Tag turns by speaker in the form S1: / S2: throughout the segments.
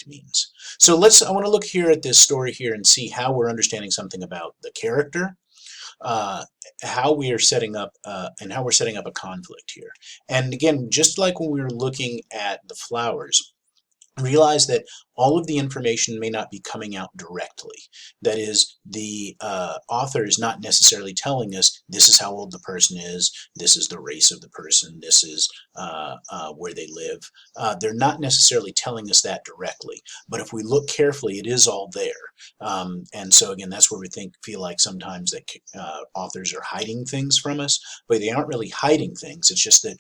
S1: means. So I want to look here at this story here and see how we're understanding something about the character, uh, how we are setting up and how we're setting up a conflict here. And again, just like when we were looking at the flowers, realize that all of the information may not be coming out directly. That is, the author is not necessarily telling us this is how old the person is, this is the race of the person, this is where they live. They're not necessarily telling us that directly, but if we look carefully, it is all there. And so again, that's where we feel like sometimes that authors are hiding things from us, but they aren't really hiding things. It's just that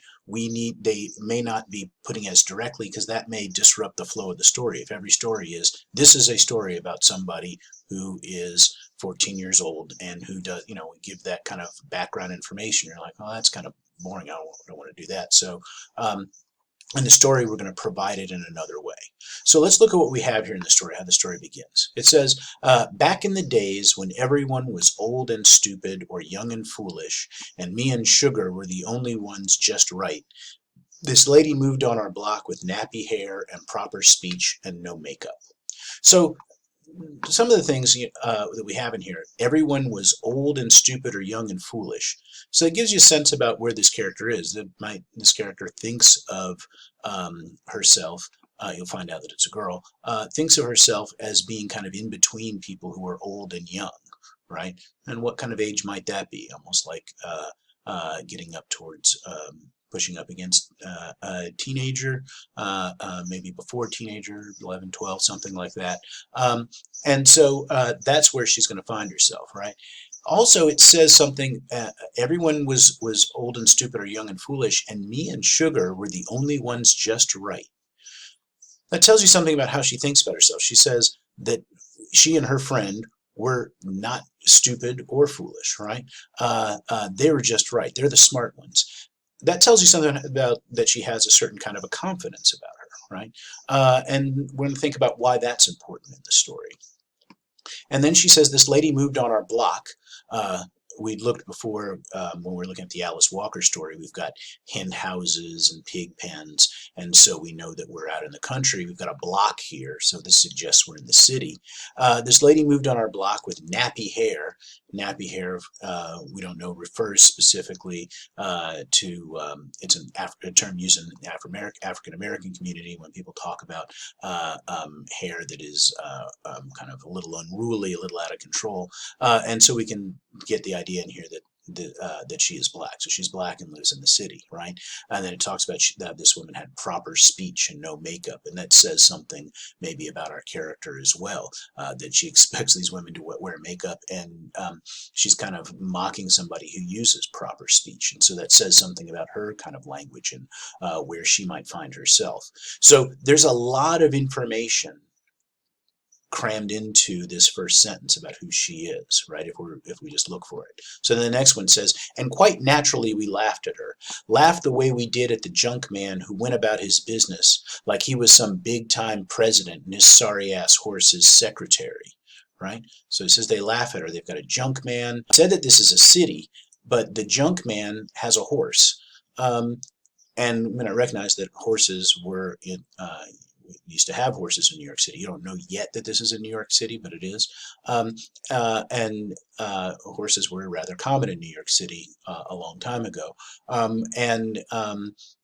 S1: they may not be putting us directly, because that may disrupt the flow of the story. If every story is, this is a story about somebody who is 14 years old and who does, give that kind of background information, you're like, oh, that's kind of boring. I don't want to do that. So in the story, we're going to provide it in another way. So let's look at what we have here in the story, how the story begins. It says, back in the days when everyone was old and stupid or young and foolish, and me and Sugar were the only ones just right, this lady moved on our block with nappy hair and proper speech and no makeup. So some of the things that we have in here, everyone was old and stupid or young and foolish. So it gives you a sense about where this character is. This character thinks of herself, you'll find out that it's a girl, thinks of herself as being kind of in between people who are old and young, right? And what kind of age might that be? Almost like getting up towards pushing up against a teenager, maybe before teenager, 11, 12, something like that. And so that's where she's going to find herself, right? Also, it says something, everyone was old and stupid or young and foolish, and me and Sugar were the only ones just right. That tells you something about how she thinks about herself. She says that she and her friend were not stupid or foolish, right? They were just right. They're the smart ones. That tells you something about that she has a certain kind of a confidence about her, right? And we're going to think about why that's important in the story. And then she says, this lady moved on our block. We'd looked before when we were looking at the Alice Walker story, we've got hen houses and pig pens, and so we know that we're out in the country. We've got a block here, so this suggests we're in the city. This lady moved on our block with nappy hair. Nappy hair, we don't know, refers specifically to, it's a term used in the African American community when people talk about hair that is kind of a little unruly, a little out of control. And so we can get the idea in here that she is black. So she's black and lives in the city, right? And then it talks about that this woman had proper speech and no makeup, and that says something maybe about our character as well, that she expects these women to wear makeup, and she's kind of mocking somebody who uses proper speech, and so that says something about her kind of language and where she might find herself. So there's a lot of information crammed into this first sentence about who she is, right? If we just look for it. So then the next one says, and quite naturally we laughed at her. Laughed the way we did at the junk man who went about his business like he was some big-time president and his sorry-ass horse's secretary, right? So he says they laugh at her. They've got a junk man. It said that this is a city, but the junk man has a horse. And when I recognize that horses were in used to have horses in New York City. You don't know yet that this is in New York City, but it is. And horses were rather common in New York City a long time ago.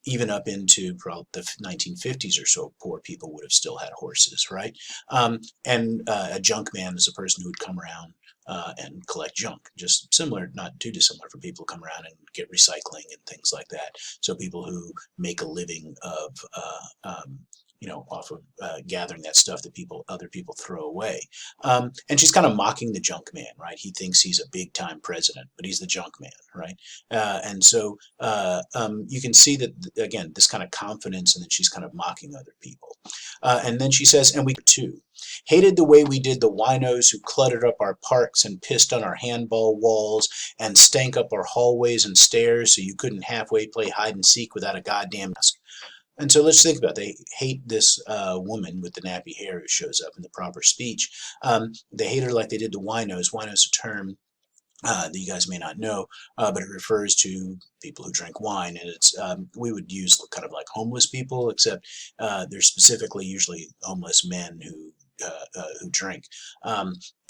S1: Even up into probably the 1950s or so, poor people would have still had horses, right? A junk man is a person who would come around and collect junk, just similar, not too dissimilar from people who come around and get recycling and things like that. So people who make a living of off of gathering that stuff that other people throw away. And she's kind of mocking the junk man, right? He thinks he's a big time president, but he's the junk man, right? And so you can see that, again, this kind of confidence, and then she's kind of mocking other people. And then she says, and we too. Hated the way we did the winos who cluttered up our parks and pissed on our handball walls and stank up our hallways and stairs so you couldn't halfway play hide and seek without a goddamn mask. And so let's think about it. They hate this woman with the nappy hair who shows up in the proper speech. They hate her like they did the winos. Winos, a term that you guys may not know, but it refers to people who drink wine, and it's we would use kind of like homeless people, except they're specifically usually homeless men who drink,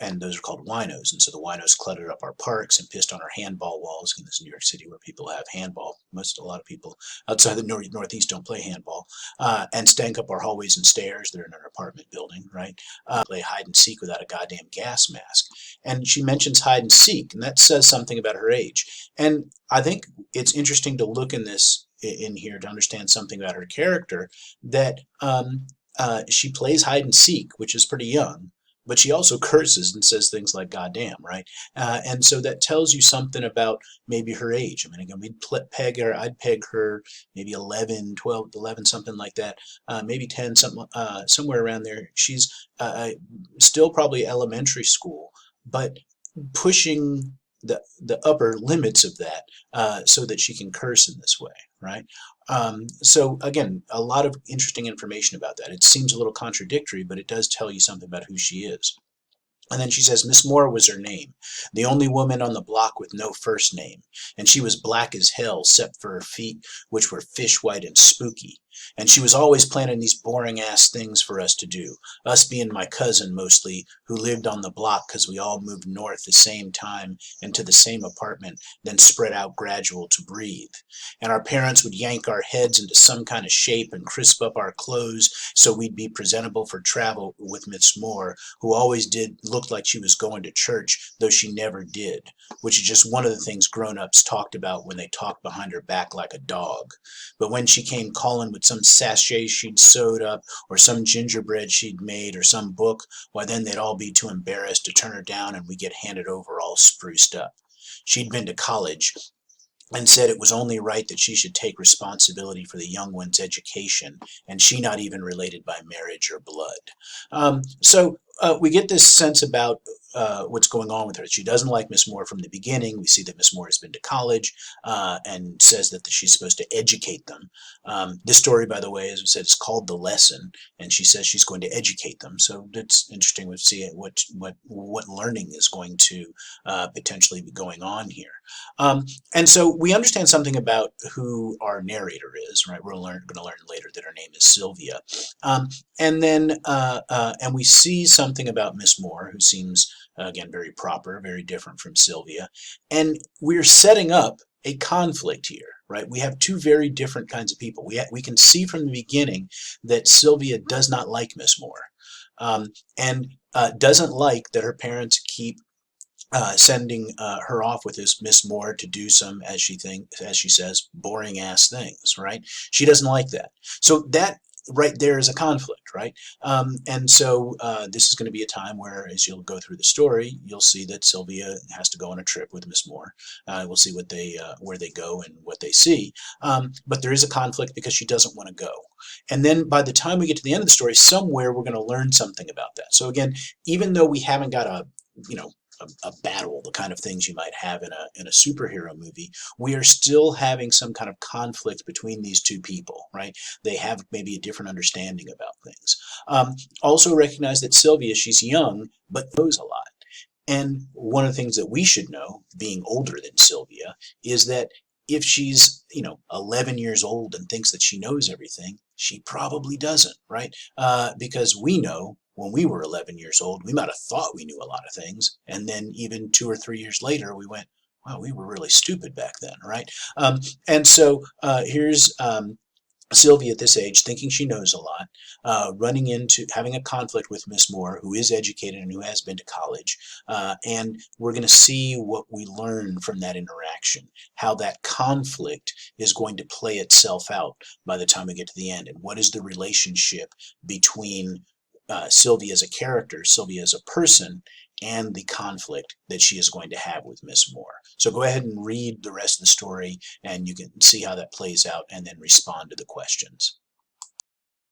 S1: and those are called winos. And so the winos cluttered up our parks and pissed on our handball walls. In this New York City, where people have handball, a lot of people outside the Northeast don't play handball, and stank up our hallways and stairs. They're in an apartment building, right? Play hide and seek without a goddamn gas mask. And she mentions hide and seek, and that says something about her age. And I think it's interesting to look in here to understand something about her character, that she plays hide and seek, which is pretty young, but she also curses and says things like "goddamn," right? And so that tells you something about maybe her age. I mean, again, I'd peg her maybe 11, 12, 11, something like that, maybe 10, somewhere around there. She's still probably elementary school, but pushing the upper limits of that, so that she can curse in this way, right? So again, a lot of interesting information about that. It seems a little contradictory, but it does tell you something about who she is. And then she says Miss Moore was her name, the only woman on the block with no first name, and she was black as hell, except for her feet, which were fish white and spooky. And she was always planning these boring ass things for us to do, us being my cousin mostly, who lived on the block because we all moved north the same time into the same apartment, then spread out gradual to breathe. And our parents would yank our heads into some kind of shape and crisp up our clothes so we'd be presentable for travel with Miss Moore, who always did look like she was going to church, though she never did, which is just one of the things grown-ups talked about when they talked behind her back like a dog. But when she came calling with some sachet she'd sewed up, or some gingerbread she'd made, or some book, why then they'd all be too embarrassed to turn her down and we'd get handed over all spruced up. She'd been to college, and said it was only right that she should take responsibility for the young one's education, and she not even related by marriage or blood. So we get this sense about what's going on with her. She doesn't like Miss Moore from the beginning. We see that Miss Moore has been to college, and says that she's supposed to educate them. This story, by the way, as I said, is called The Lesson, and she says she's going to educate them. So it's interesting to see what learning is going to potentially be going on here. And so we understand something about who our narrator is, right? We're going to learn later that her name is Sylvia. And we see something about Miss Moore, who seems, again, very proper, very different from Sylvia. And we're setting up a conflict here, right? We have two very different kinds of people. We can see from the beginning that Sylvia does not like Miss Moore, and doesn't like that her parents keep sending her off with this Miss Moore to do some, as she says, boring ass things, right? She doesn't like that. So that right there is a conflict, right? And so this is going to be a time where, as you'll go through the story, you'll see that Sylvia has to go on a trip with Miss Moore. We'll see what where they go and what they see. But there is a conflict because she doesn't want to go. And then by the time we get to the end of the story, somewhere we're going to learn something about that. So again, even though we haven't got a battle, the kind of things you might have in a superhero movie, we are still having some kind of conflict between these two people, right? They have maybe a different understanding about things. Also recognize that Sylvia, she's young, but knows a lot. And one of the things that we should know, being older than Sylvia, is that if she's 11 years old and thinks that she knows everything, she probably doesn't, right? Because we know when we were 11 years old, we might have thought we knew a lot of things, and then even 2 or 3 years later, we went, wow, we were really stupid back then, right? And so here's Sylvia at this age, thinking she knows a lot, running into having a conflict with Miss Moore, who is educated and who has been to college, and we're going to see what we learn from that interaction, how that conflict is going to play itself out by the time we get to the end, and what is the relationship between Sylvia as a character, Sylvia as a person, and the conflict that she is going to have with Miss Moore. So go ahead and read the rest of the story, and you can see how that plays out and then respond to the questions.